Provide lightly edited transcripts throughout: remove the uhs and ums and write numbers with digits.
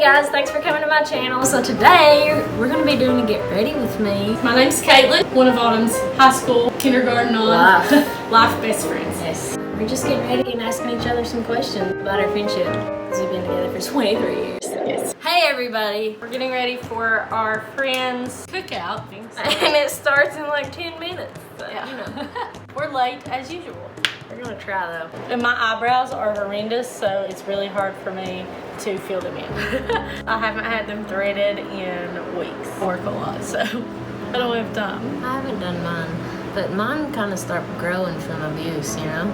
guys, thanks for coming to my channel. So today we're going to be doing a get ready with me. My name's Caitlin, one of Autumn's high school, kindergarten on, life best friends. Yes. We're just getting ready and asking each other some questions about our friendship because we've been together for 23 years. Yes. Hey everybody. We're getting ready for our friends' cookout. And it starts in like 10 minutes. So, yeah. You know. We're late as usual. We're going to try though. And my eyebrows are horrendous, so it's really hard for me to fill them in. I haven't had them threaded in weeks. I work a lot, so I don't have time. I haven't done mine, but mine kind of start growing from abuse, you know?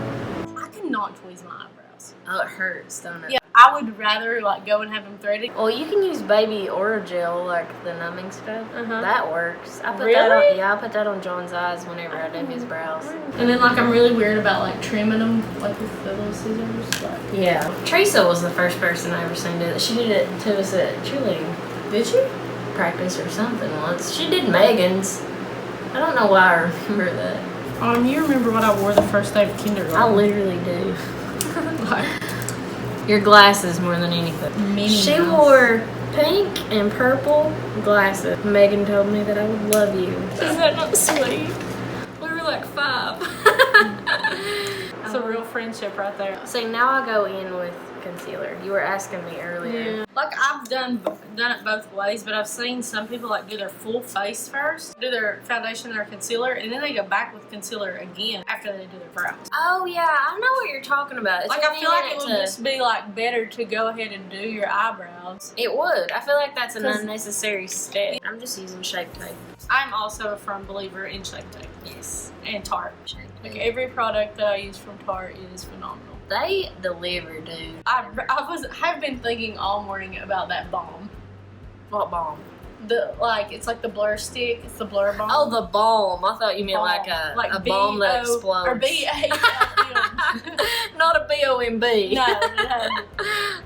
I cannot tweeze my eyebrows. Oh, it hurts, don't it? Yeah, I would rather like go and have them threaded. Well, you can use baby oil gel, like the numbing stuff. That works. I put that on, yeah, I put that on John's eyes whenever I do his brows. And then like I'm really weird about like trimming them, like with the little scissors. Like. Yeah. Teresa was the first person I ever seen do that. She did it to us at cheerleading. Did she? Practice or something once. She did Megan's. I don't know why I remember that. You remember what I wore the first day of kindergarten? I literally do. Like, your glasses more than anything. She wore pink and purple glasses. Megan told me that I would love you. Is that not sweet? We were like 5. It's a real friendship right there. See, now I go in with concealer. You were asking me earlier. Yeah. Like I've done it both ways, but I've seen some people like do their full face first, do their foundation and their concealer, and then they go back with concealer again after they do their brows. Oh yeah, I know what you're talking about. It's like I feel like it would just be like better to go ahead and do your eyebrows. It would. I feel like that's an unnecessary step. I'm just using Shape Tape. I'm also a firm believer in Shape Tape. Yes. And Tarte. Like every product that I use from Tarte is phenomenal. They deliver, dude. I've been thinking all morning about that balm. What balm? It's like the blur stick. It's the blur balm. Oh, the balm. I thought you meant like a bomb that explodes. Or B-A-L-M. Not a B-O-M-B. No.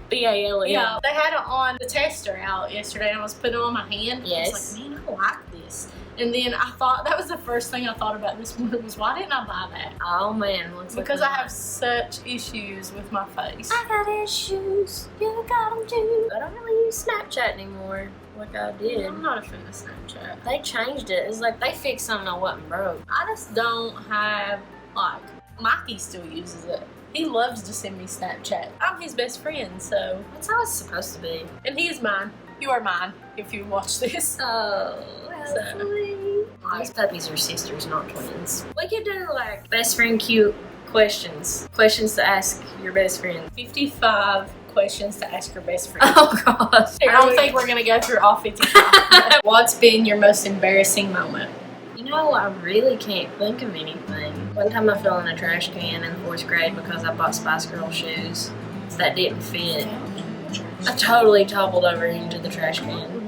B-A-L-M. Yeah, they had it on the tester out yesterday, and I was putting it on my hand. Yes. I was like, man, I like this. And then I thought, that was the first thing I thought about this morning was, why didn't I buy that? Oh man, because I have such issues with my face. I got issues, you got them too. I don't really use Snapchat anymore like I did. I'm not a fan of Snapchat. They changed it. It's like they fixed something I wasn't broke. I just don't have, like, Mikey still uses it. He loves to send me Snapchat. I'm his best friend, so. That's how it's supposed to be. And he is mine. You are mine if you watch this. Oh, that's sweet. These puppies are sisters, not twins. We could do like best friend cute questions. Questions to ask your best friend. 55 questions to ask your best friend. Oh gosh. I don't think we're gonna go through all 55. What's been your most embarrassing moment? You know, I really can't think of anything. One time I fell in a trash can in the 4th grade because I bought Spice Girl shoes that didn't fit. I totally toppled over into the trash can.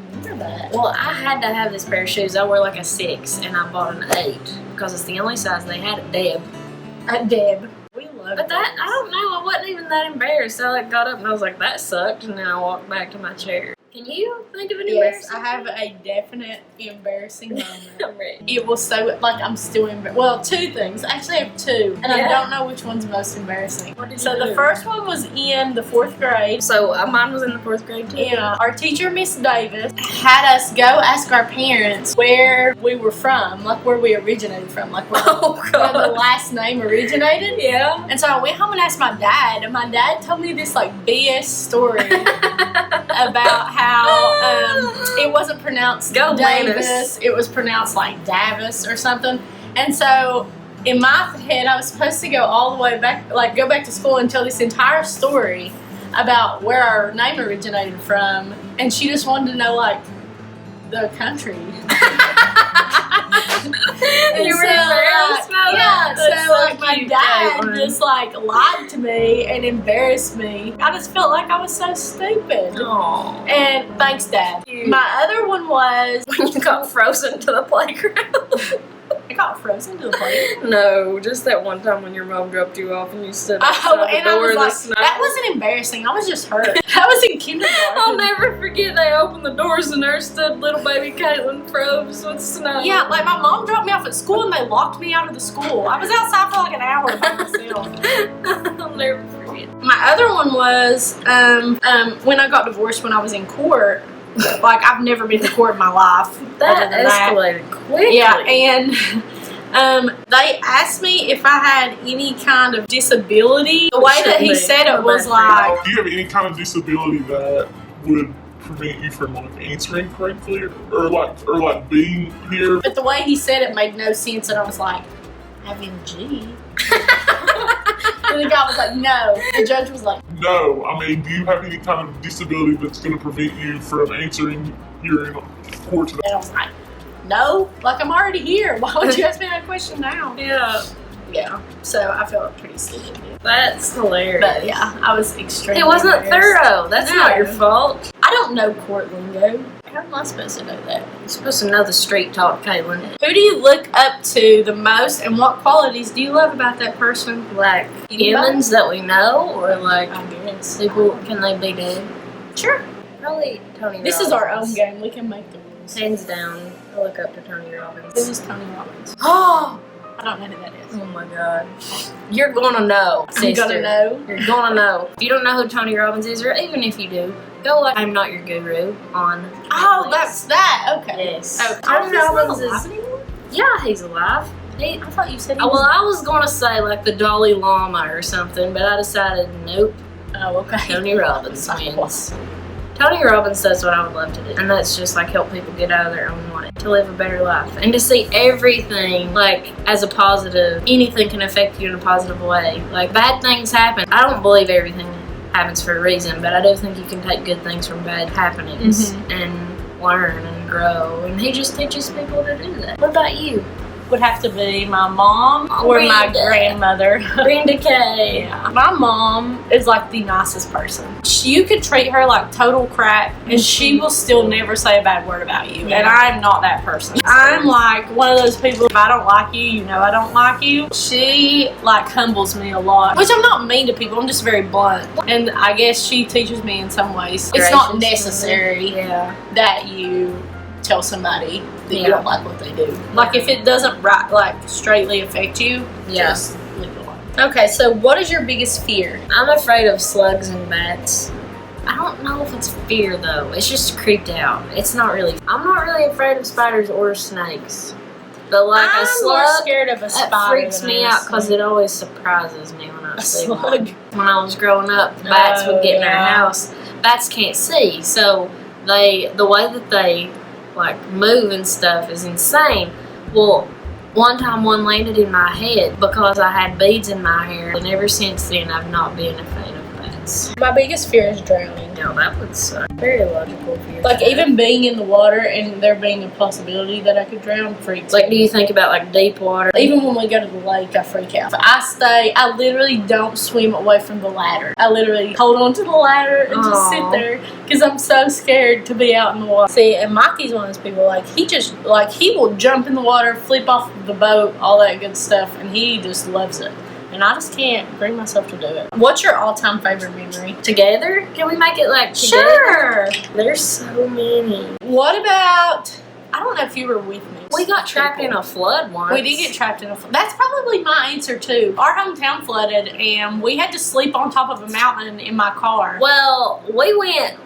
Well, I had to have this pair of shoes. I wore like a 6 and I bought an 8 because it's the only size they had at Deb. At Deb. We love But that, I don't know, I wasn't even that embarrassed. I like got up and I was like, that sucked, and then I walked back to my chair. Can you think of an embarrassing? Yes, I have a definite embarrassing moment. I'm ready. It was so, like, I'm still embarrassed. Well, 2 things. I actually have 2, and I don't know which one's most embarrassing. So the first one was in the 4th grade. So mine was in the 4th grade too. Yeah. Our teacher, Miss Davis, had us go ask our parents where we were from, like where we originated from, like where the last name originated. Yeah. And so I went home and asked my dad, and my dad told me this like BS story about how it wasn't pronounced Davis, it was pronounced like Davis or something. And so in my head I was supposed to go all the way back, like go back to school and tell this entire story about where our name originated from, and she just wanted to know like the country. You were embarrassed about that? So like my dad just like lied to me and embarrassed me. I just felt like I was so stupid. Aww. And thanks, Dad. My other one was when you got frozen to the playground. I got frozen to the playground. No, just that one time when your mom dropped you off and you stood outside the door of the snow. That wasn't embarrassing. I was just hurt. That was in kindergarten. I'll never forget they opened the doors and there stood little baby Caitlin froze with snow. Yeah, like my mom dropped me off at school and they locked me out of the school. I was outside for like an hour by myself. I'll never forget. fit. My other one was when I got divorced when I was in court. Like, I've never been to court in my life. That escalated quickly. Yeah, and they asked me if I had any kind of disability. The way that he said it was like, do you have any kind of disability that would prevent you from like answering correctly or like being here? But the way he said it made no sense, and I was like, having G. And the guy was like, no. The judge was like, no. I mean, do you have any kind of disability that's going to prevent you from answering here in court today? and I was like, no. Like, I'm already here. Why would you ask me that question now? Yeah. Yeah. So I felt pretty stupid. That's hilarious. But yeah, I was extremely It wasn't embarrassed. thorough. That's not your fault. I don't know court lingo. How am I supposed to know that? You're supposed to know the street talk, Caitlin. Who do you look up to the most, and what qualities do you love about that person? Like Anybody? humans that we know, or like I guess. people, can they be dead? Sure. Probably Tony This Robbins. is our own game. We can make the rules. Hands down, I look up to Tony Robbins. Who is Tony Robbins? Oh! I don't know who that is. Oh my god. You're gonna know, sister. I'm gonna know. You're gonna know. If you don't know who Tony Robbins is, or even if you do, go like I'm Not Your Guru on Oh, Netflix. that's that. Okay. Yes. Okay. Tony Robbins is... Anymore? Yeah, he's alive. I thought you said he Well, was. I was gonna say like the Dalai Lama or something, but I decided nope. Oh, okay. Tony Robbins wins. Tony Robbins does what I would love to do, and that's just like help people get out of their own way to live a better life and to see everything like as a positive. Anything can affect you in a positive way. Like bad things happen. I don't believe everything happens for a reason, but I do think you can take good things from bad happenings and learn and grow. And he just teaches people to do that. What about you? Would have to be my mom or my Brenda. grandmother. Brenda Kay. Yeah. My mom is like the nicest person. You could treat her like total crap and she will still never say a bad word about you. Yeah. And I'm not that person. I'm like one of those people, if I don't like you, you know I don't like you. She like humbles me a lot. Which I'm not mean to people, I'm just very blunt. And I guess she teaches me in some ways. It's not necessary that you tell somebody that you don't like what they do. Like if it doesn't straightly affect you, just leave it alone. Okay, so what is your biggest fear? I'm afraid of slugs and bats. I don't know if it's fear though. It's just creeped out. It's not really. I'm not really afraid of spiders or snakes. But like I'm a slug, more scared of a spider. that freaks than me a out because snake. it always surprises me when I see one. slug. When I was growing up, the bats would get in our house. Bats can't see, so the way that they like move and stuff is insane. Well, one time one landed in my head because I had beads in my hair, and ever since then I've not been a fan of bats. My biggest fear is drowning. No, that would suck. Very logical fear. Like even being in the water and there being a possibility that I could drown freaks like, do me. you think about like deep water? Even when we go to the lake, I freak out. I literally don't swim away from the ladder. I literally hold on to the ladder and just sit there because I'm so scared to be out in the water. See, and Mikey's one of those people, he will jump in the water, flip off the boat, all that good stuff, and he just loves it. And I just can't bring myself to do it. What's your all-time favorite memory? Together? Can we make it like Sure! There's so many. What about... I don't know if you were with me. We got trapped in a flood once. We did get trapped in a flood. That's probably my answer too. Our hometown flooded and we had to sleep on top of a mountain in my car. Well, we went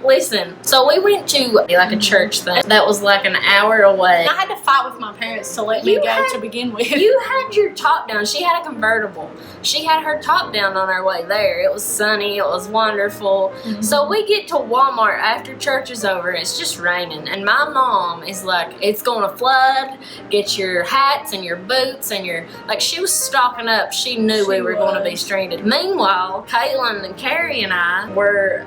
to like a church thing that was like an hour away. I had to fight with my parents to let me go to begin with. You had your top down. She had a convertible. She had her top down on our way there. It was sunny. It was wonderful. So we get to Walmart after church is over. It's just raining. And my mom is like, it's going to flood. Get your hats and your boots and she was stocking up. She knew we were going to be stranded. Meanwhile, Caitlin and Carrie and I were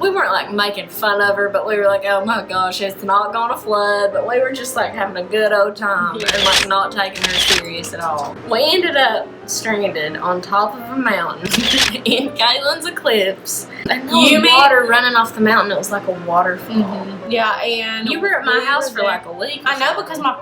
we weren't like making fun of her, but we were like, oh my gosh, it's not going to flood. But we were just like having a good old time and like not taking her serious at all. We ended up stranded on top of a mountain in Caitlin's Eclipse. And there was water running off the mountain. It was like a waterfall. Yeah, and you were at my house for like a week. I know, because my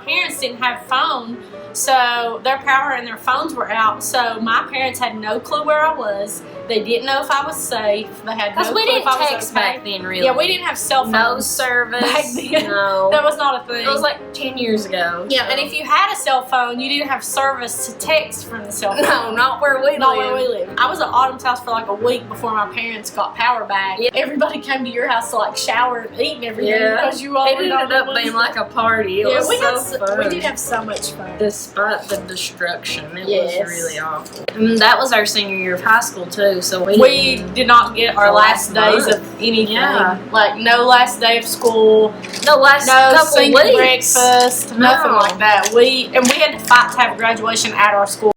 parents didn't have phone, so their power and their phones were out. So my parents had no clue where I was, They didn't know if I was safe. They had no Because we clue didn't if I was text okay. back then, really. Yeah, we didn't have cell phones. No service. back then. No. That was not a thing. It was like 10 years ago. Yeah, so. and if you had a cell phone, you didn't have service to text from the cell phone. No, not where we Not live. where we live. I was at Autumn's house for like a week before my parents got power back. Yeah. Everybody came to your house to like shower and eat and everything because you all It were ended up being like a party. It was so fun. we did have so much fun. Despite the destruction, it Yes. was really awful. And that was our senior year of high school too, so We did not get our last days month. of anything. Yeah. Like no last day of school, no last no couple senior weeks. breakfast, No. nothing like that. We had to fight to have graduation at our school.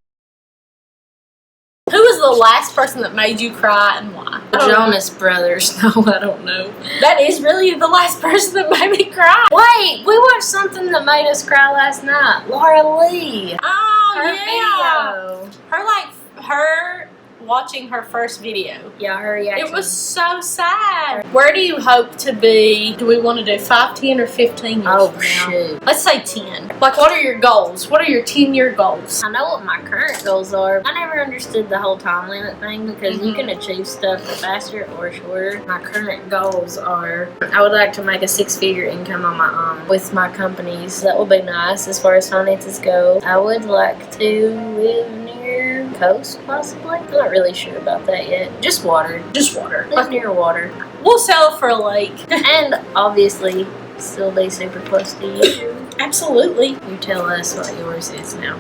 Who was the last person that made you cry and why? The Jonas Brothers. No, I don't know. That is really the last person that made me cry. Wait, we watched something that made us cry last night. Laura Lee. Oh Her yeah, video. her watching her first video. Yeah, her reaction. It was so sad. Where do you hope to be? Do we want to do 5, 10, or 15 years Oh, from now? shoot. Let's say 10. Like, what are your goals? What are your 10-year goals? I know what my current goals are. I never understood the whole time limit thing because you can achieve stuff faster or shorter. My current goals are I would like to make a 6-figure income on my own with my companies. That would be nice as far as finances go. I would like to live near coast, possibly. I'm not really sure about that yet. Just water. Just water. Live near water. We'll sell it for a lake. And obviously still be super close to you. Absolutely. You tell us what yours is now.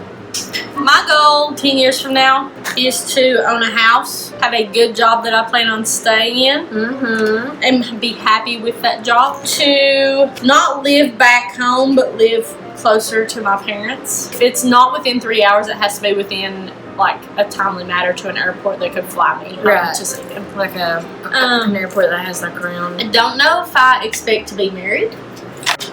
My goal 10 years from now is to own a house, have a good job that I plan on staying in, Mm-hmm. and be happy with that job. To not live back home, but live closer to my parents. If it's not within 3 hours, it has to be within like a timely matter to an airport that could fly me Right. to see them. Like an airport that has like I around. don't know if I expect to be married.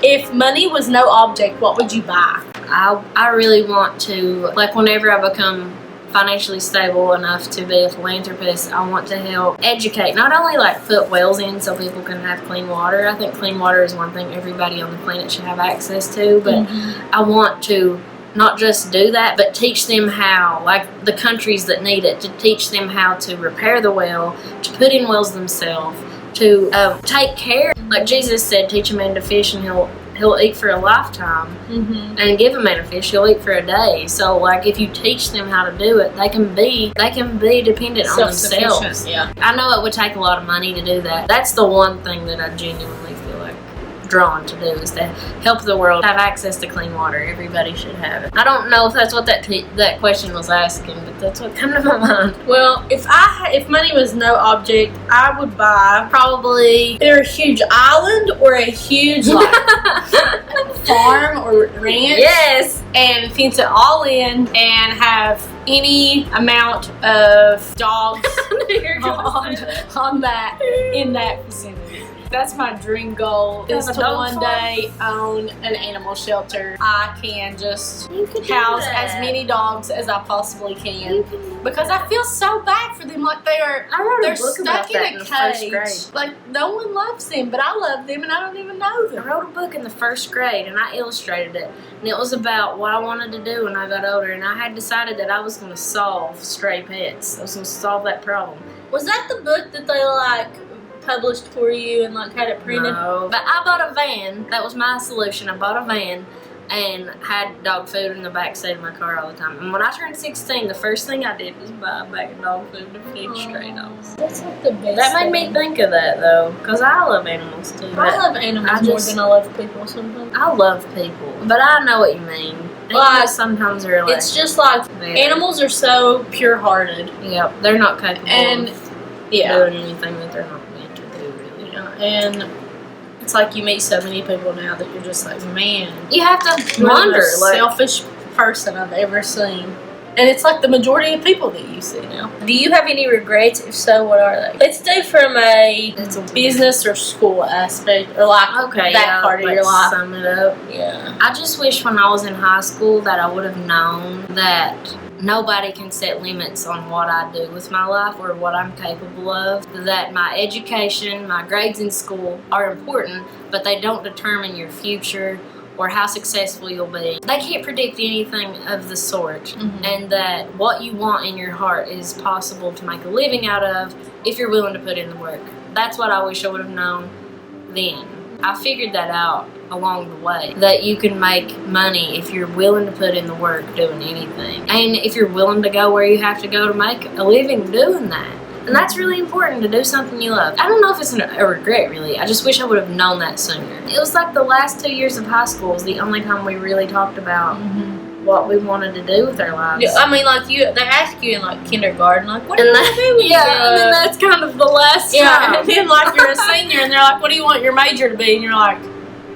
If money was no object, what would you buy? I really want to, like whenever I become financially stable enough to be a philanthropist, I want to help educate, not only like put wells in so people can have clean water. I think clean water is one thing everybody on the planet should have access to, but I want to not just do that, but teach them how, like the countries that need it, to teach them how to repair the well, to put in wells themselves, to take care. Like Jesus said, teach a man to fish and he'll eat for a lifetime, and give a man a fish, he'll eat for a day. So like if you teach them how to do it, they can be dependent on themselves. Yeah. I know it would take a lot of money to do that. That's the one thing that I genuinely feel like drawn to do, is to help the world have access to clean water. Everybody should have it. I don't know if that's what that question was asking, but that's what came to my mind. Well, if money was no object, I would buy probably either a huge island or a huge like farm or ranch. Yes. And fence it all in and have any amount of dogs on that in that vicinity. That's my dream goal, is Have a to dog one farm? day own an animal shelter. I can just You could do house that. as many dogs as I possibly can, because I feel so bad for them. Like they're I wrote a book about stuck that in in a the first cage. grade. Like no one loves them, but I love them and I don't even know I them. wrote a book in the first grade and I illustrated it, and it was about what I wanted to do when I got older, and I had decided that I was going to solve stray pets. I was going to solve that problem. Was that the book that they like published for you and like had it printed? No, but I bought a van. That was my solution. I bought a van and had dog food in the back seat of my car all the time. And when I turned 16, the first thing I did was buy a bag of dog food to feed stray dogs. That's like the best. That made me think of that though, because I love animals too. I love animals more than I love people sometimes. I love people, but I know what you mean. Like, Animals sometimes are like, It's just like animals are so pure-hearted, Yep, they're not capable and of yeah, doing anything that they're not meant to do, really. and it's like you meet so many people now that you're just like, man, You have to you're wonder, the most like, selfish person I've ever seen. And it's like the majority of people that you see now. Do you have any regrets? If so, what are they? Let's do from a business or school aspect, or like okay, that yeah, part of your let's life. sum it up. Yeah. I just wish when I was in high school that I would have known that nobody can set limits on what I do with my life or what I'm capable of. That my education, my grades in school are important, but they don't determine your future or how successful you'll be. They can't predict anything of the sort. And that what you want in your heart is possible to make a living out of if you're willing to put in the work. That's what I wish I would have known then. I figured that out along the way, that you can make money if you're willing to put in the work doing anything, and if you're willing to go where you have to go to make a living doing that. And that's really important, to do something you love. I don't know if it's a regret, really. I just wish I would have known that sooner. It was like the last 2 years of high school was the only time we really talked about what we wanted to do with our lives. Yeah, I mean, like, they ask you in, like, kindergarten, like, what do you want to do when you grow up? And then that's kind of the last time. And then, like, you're a senior, and they're like, what do you want your major to be? And you're like,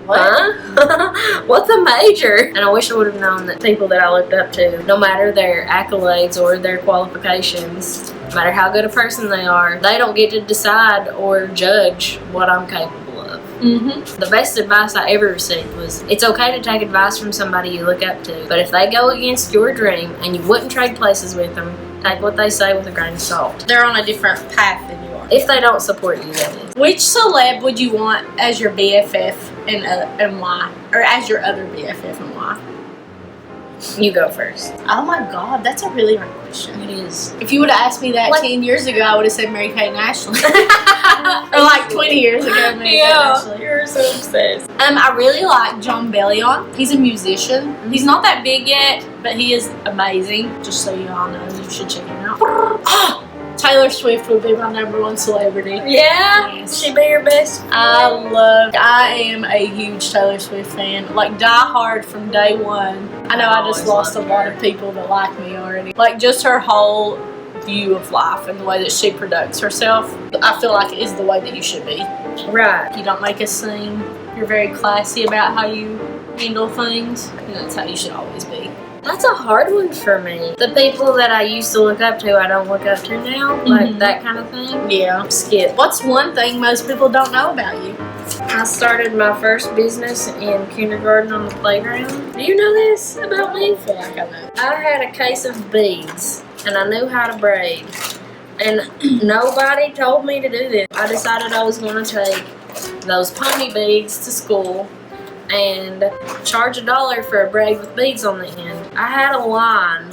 what? Huh? What's a major? And I wish I would have known that people that I looked up to, no matter their accolades or their qualifications, no matter how good a person they are, they don't get to decide or judge what I'm capable of. The best advice I ever received was, it's okay to take advice from somebody you look up to, but if they go against your dream and you wouldn't trade places with them, take what they say with a grain of salt. They're on a different path than you are. If they don't support you, that is. Which celeb would you want as your BFF and why? Or as your other BFF and why? You go first. Oh my God, that's a really hard question. It is. If you would have asked me that 10 years ago, I would have said Mary-Kate and Ashley. Or like 20 years ago, Mary-Kate and Ashley. You're so obsessed. I really like John Bellion. He's a musician. He's not that big yet, but he is amazing. Just so you all know, you should check him out. Taylor Swift would be my #1 celebrity. Yeah? Yes. She be your best? I am a huge Taylor Swift fan. Like, die hard from day one. I know I just lost a lot of people that like me already. Like, just her whole view of life and the way that she conducts herself, I feel like it is the way that you should be. Right. You don't make a scene. You're very classy about how you handle things. And that's how you should always be. That's a hard one for me. The people that I used to look up to, I don't look up to now. Like that kind of thing. Yeah. Skip. What's one thing most people don't know about you? I started my first business in kindergarten on the playground. Do you know this about me? I feel like I know. I had a case of beads, and I knew how to braid. And nobody told me to do this. I decided I was going to take those pony beads to school and charge $1 for a braid with beads on the end. I had a line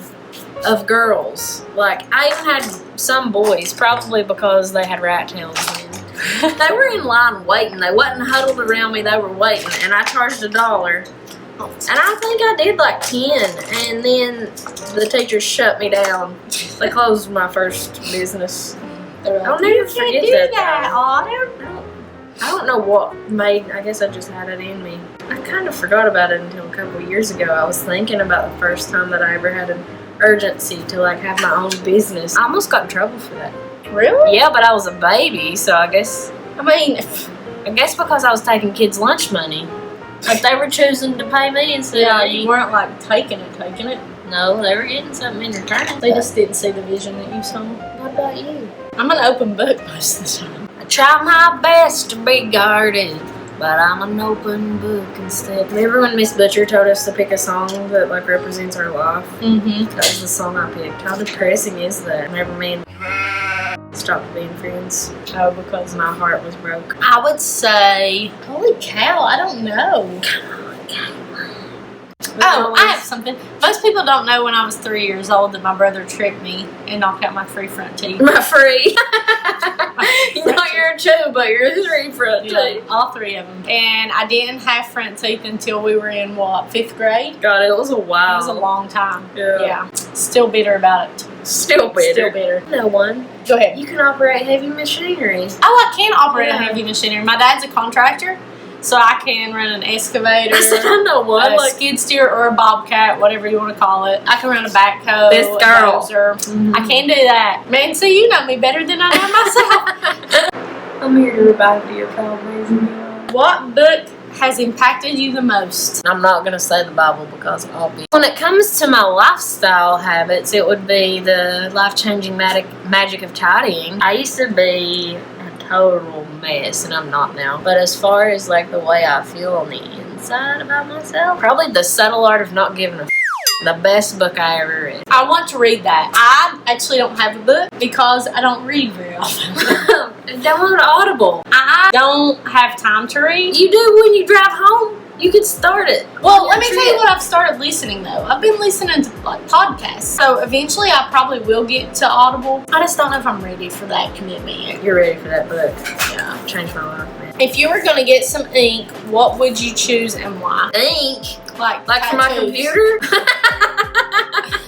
of girls. Like, I even had some boys, probably because they had rat tails in. They were in line waiting. They wasn't huddled around me, they were waiting. And I charged $1. And I think I did like 10. And then the teachers shut me down. They closed my first business. I'll never forget that. I don't know what made, I guess I just had it in me. I kind of forgot about it until a couple of years ago. I was thinking about the first time that I ever had an urgency to like have my own business. I almost got in trouble for that. Really? Yeah, but I was a baby, so I guess because I was taking kids' lunch money. Like they were choosing to pay me instead of you weren't like taking it. No, they were getting something in return. They just didn't see the vision that you saw. What about you? I'm an open book most of the time. I try my best to be guarded, but I'm an open book instead. Remember when Miss Butcher told us to pick a song that like represents our life? That was the song I picked. How depressing is that? Whenever me and stopped being friends. Oh, because my heart was broke. I would say, holy cow, I don't know. Come on, Oh, I have something. Most people don't know when I was 3 years old that my brother tricked me and knocked out my 3 front teeth. My free. Not your 2, but your 3 front teeth. All 3 of them. And I didn't have front teeth until we were in, 5th grade? God, it was a while. It was a long time. Yeah. Still bitter about it. Still bitter. No one. Go ahead. You can operate heavy machinery. Oh, I can operate a heavy machinery. My dad's a contractor. So I can run an excavator, a skid steer, or a bobcat, whatever you want to call it. I can run a backhoe. This girl. I can do that. Man, see, you know me better than I know myself. I'm here to revive your problems. What book has impacted you the most? I'm not going to say the Bible because I'll be. When it comes to my lifestyle habits, it would be the life-changing magic of tidying. I used to be total mess, and I'm not now. But as far as like the way I feel on the inside about myself, probably The Subtle Art of Not Giving a the best book I ever read. I want to read that. I actually don't have a book because I don't read very often. Download Audible. I don't have time to read. You do when you drive home. You could start it. Well, let me tell you what I've started listening though. I've been listening to like podcasts. So eventually I probably will get to Audible. I just don't know if I'm ready for that commitment yet. You're ready for that book. Yeah. Changed my life, man. If you were gonna get some ink, what would you choose and why? Ink? Like for my computer?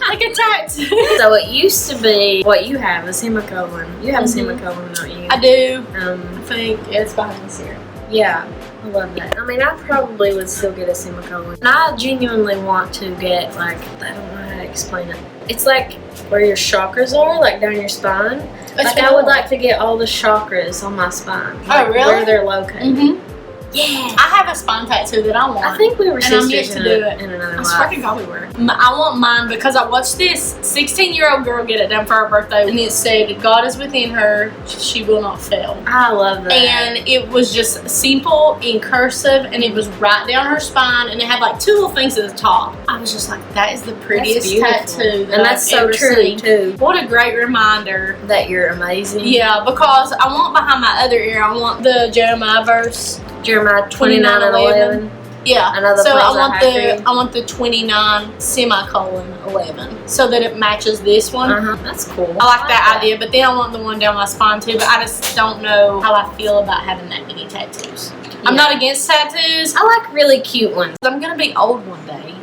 Like a tattoo. So it used to be what you have, a semicolon. You have a semicolon, don't you? I do. I think it's behind this here. Yeah. I love that. I mean, I probably would still get a semicolon. And I genuinely want to get, like, I don't know how to explain it. It's like where your chakras are, like down your spine. Like, I would like to get all the chakras on my spine. Like, really? Where they're located. Yeah. I have a spine tattoo that I want. I think we were sisters I'm yet to do it. in another I life. swear to God we were. I want mine because I watched this 16-year-old girl get it done for her birthday, and it said, God is within her, she will not fail. I love that. And it was just simple in cursive, and it was right down her spine, and it had like 2 little things at the top. I was just like, that is the prettiest tattoo that that's I've so ever true seen. too. What a great reminder. That you're amazing. Yeah, because I want behind my other ear, I want the Jeremiah verse. Jeremiah 29:11. Yeah. Another so place I want the 29 semicolon 11 so that it matches this one. That's cool. I like that idea, but then I want the one down my spine too, but I just don't know how I feel about having that many tattoos. I'm not against tattoos. I like really cute ones. I'm going to be old one day,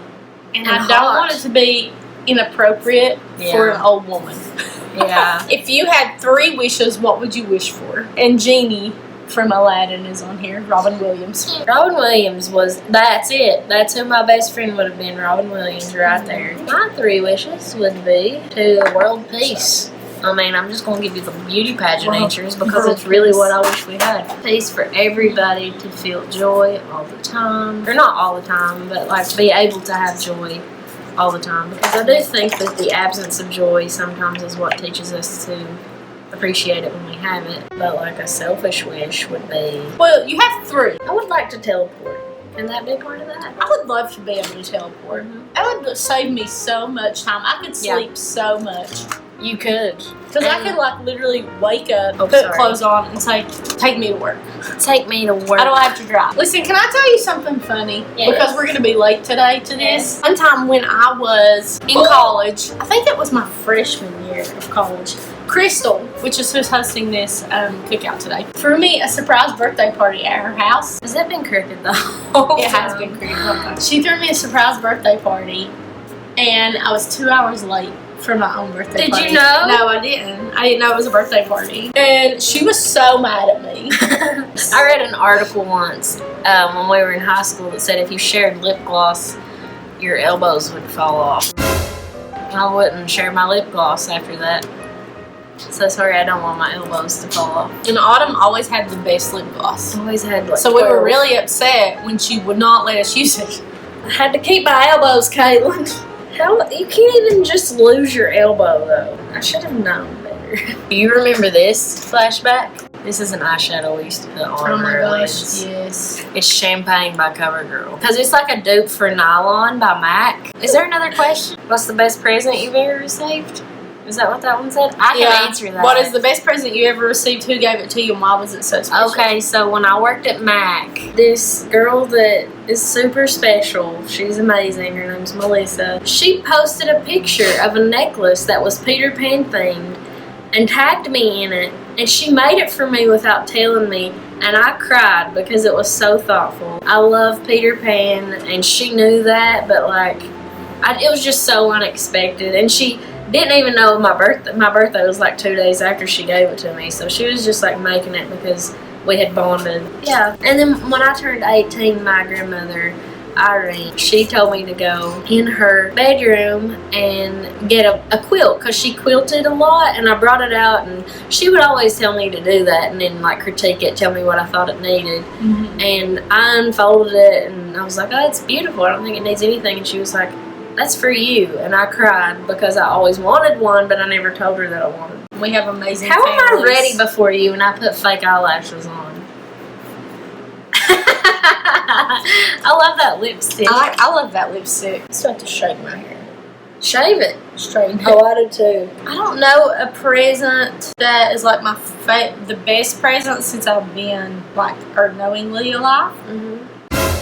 and I hot. don't want it to be inappropriate for an old woman. Yeah. If you had 3 wishes, what would you wish for? And Genie from Aladdin is on here, Robin Williams. Robin Williams that's it. That's who my best friend would have been, Robin Williams, right there. My 3 wishes would be to world peace. I mean, I'm just going to give you the beauty pageant answers because it's really what I wish we had. Peace for everybody to feel joy all the time. Or not all the time, but like be able to have joy all the time. Because I do think that the absence of joy sometimes is what teaches us to appreciate it when we have it. But like a selfish wish would be, well, you have 3. I would like to teleport. Can that be part of that? I would love to be able to teleport. That would save me so much time. I could sleep so much. You could. Because I could like literally wake up, put clothes on, and say, take me to work. Take me to work. I don't have to drive. Listen, can I tell you something funny? Yes. Because we're going to be late today to this. One time when I was in college, I think it was my freshman year of college, Crystal, which is who's hosting this cookout today, threw me a surprise birthday party at her house. Has that been crooked though? It has been crooked. She threw me a surprise birthday party, and I was 2 hours late for my own birthday party. Did you know? No, I didn't. I didn't know it was a birthday party. And she was so mad at me. I read an article once when we were in high school that said if you shared lip gloss, your elbows would fall off. I wouldn't share my lip gloss after that. So sorry, I don't want my elbows to fall off. And Autumn always had the best lip gloss. Always had like So 12. we were really upset when she would not let us use it. I had to keep my elbows, Caitlin. How you can't even just lose your elbow though. I should have known better. Do you remember this flashback? This is an eyeshadow we used to put on our lids. Yes. It's Champagne by CoverGirl. Because it's like a dupe for Nylon by MAC. Is there another question? What's the best present you've ever received? Is that what that one said? I can answer that. What is the best present you ever received? Who gave it to you and why was it so special? Okay, so when I worked at MAC, this girl that is super special, she's amazing, her name's Melissa, she posted a picture of a necklace that was Peter Pan themed and tagged me in it, and she made it for me without telling me, and I cried because it was so thoughtful. I love Peter Pan, and she knew that, but like, it was just so unexpected, and she didn't even know my birthday. My birthday was like 2 days after she gave it to me, so she was just like making it because we had bonded. Yeah, and then when I turned 18, my grandmother, Irene, she told me to go in her bedroom and get a quilt because she quilted a lot, and I brought it out, and she would always tell me to do that and then like critique it, tell me what I thought it needed. And I unfolded it and I was like, oh, it's beautiful, I don't think it needs anything. And she was like, that's for you. And I cried because I always wanted one, but I never told her that I wanted one. We have amazing How families. am I ready before you and I put fake eyelashes on? I love that lipstick. I love that lipstick. I still have to shave my hair. Shave it. Straighten it. Oh, I do too. I don't know a present that is like the best present since I've been like knowingly alive.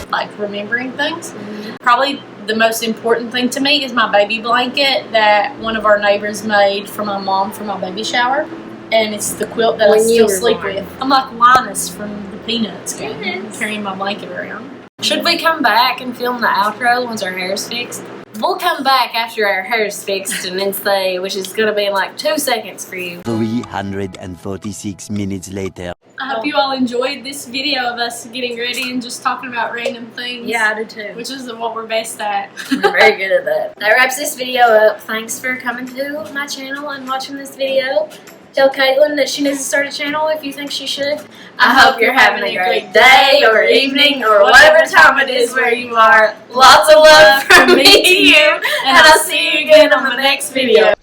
like remembering things. Probably the most important thing to me is my baby blanket that one of our neighbors made for my mom for my baby shower. And it's the quilt that I still sleep with. I'm like Linus from the Peanuts game, carrying my blanket around. Should we come back and film the outro once our hair's fixed? We'll come back after our hair's fixed and then say, which is going to be in like 2 seconds for you. 346 minutes later. I hope you all enjoyed this video of us getting ready and just talking about random things. Yeah, I did too. Which is what we're best at. We're very good at that. That wraps this video up. Thanks for coming to my channel and watching this video. Tell Caitlin that she needs to start a channel if you think she should. I hope you're having a great day or evening or whatever time it is where you are. Lots of love from me to you, and I'll see you again on the next video.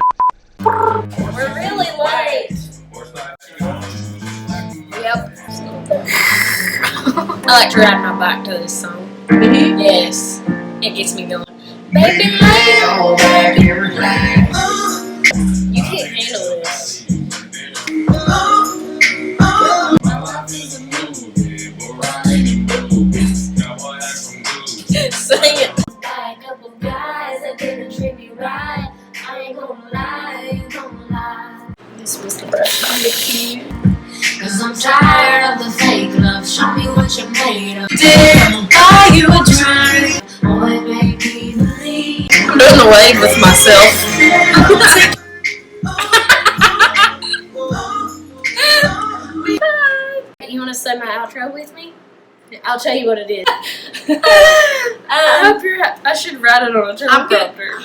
We're really late. Yep. I like to ride my bike to this song. Yes. It gets me going. Baby, lay on back and relax. You can't handle this. Sing it. By a couple guys that didn't treat me right. I ain't gonna lie, This was the best time to cute. Cause I'm tired of the fake love. Show me what you're made of. Did buy you a drink? Boy, make me believe. I'm doing the wave with myself. You want to say my outro with me? I'll tell you what it is. I should write it on a teleprompter.